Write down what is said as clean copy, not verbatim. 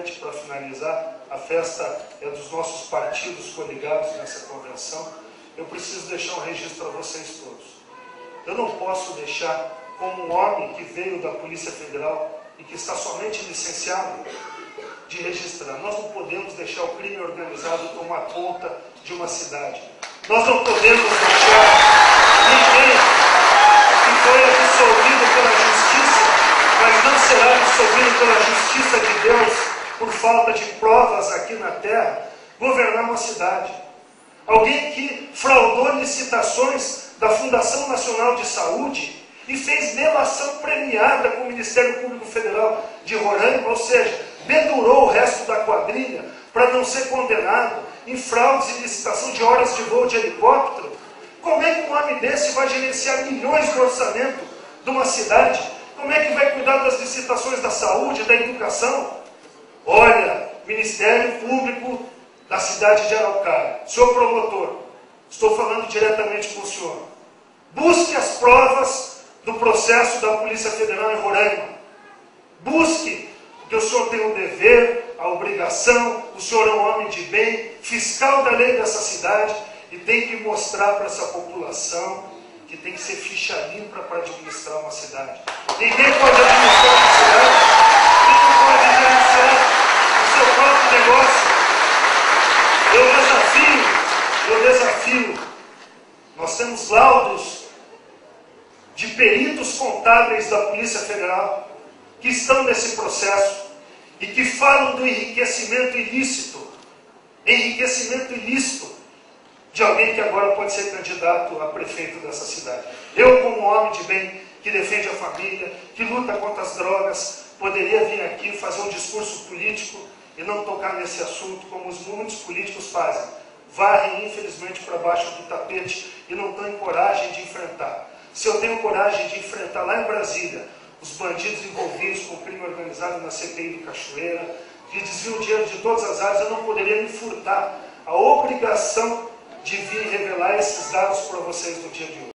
importante para finalizar, a festa é dos nossos partidos coligados nessa convenção, eu preciso deixar um registro para vocês todos. Eu não posso deixar, como um homem que veio da Polícia Federal e que está somente licenciado, de registrar. Nós não podemos deixar o crime organizado tomar conta de uma cidade. Nós não podemos deixar ninguém que foi absolvido pela justiça, mas não será absolvido pela justiça de Deus por falta de provas aqui na terra, governar uma cidade. Alguém que fraudou licitações da Fundação Nacional de Saúde e fez delação premiada com o Ministério Público Federal de Roraima, ou seja, dedurou o resto da quadrilha para não ser condenado em fraudes e licitação de horas de voo de helicóptero. Como é que um homem desse vai gerenciar milhões de orçamento de uma cidade? Como é que vai cuidar das licitações da saúde, da educação? Olha, Ministério Público da cidade de Araucária, senhor promotor, estou falando diretamente com o senhor. Busque as provas do processo da Polícia Federal em Roraima. Busque, porque o senhor tem o dever, a obrigação, o senhor é um homem de bem, fiscal da lei dessa cidade, e tem que mostrar para essa população que tem que ser ficha limpa para administrar uma cidade. Ninguém pode administrar uma cidade, ninguém pode gerenciar o seu próprio negócio. Eu desafio, nós temos laudos de peritos contábeis da Polícia Federal que estão nesse processo e que falam do enriquecimento ilícito de alguém que agora pode ser candidato a prefeito dessa cidade. Eu, como homem de bem, que defende a família, que luta contra as drogas, poderia vir aqui fazer um discurso político e não tocar nesse assunto, como os muitos políticos fazem. Varrem, infelizmente, para baixo do tapete e não têm coragem de enfrentar. Se eu tenho coragem de enfrentar lá em Brasília os bandidos envolvidos com o crime organizado na CPI do Cachoeira, que desviam dinheiro de todas as áreas, eu não poderia me furtar a obrigação de vir revelar esses dados para vocês no dia de hoje.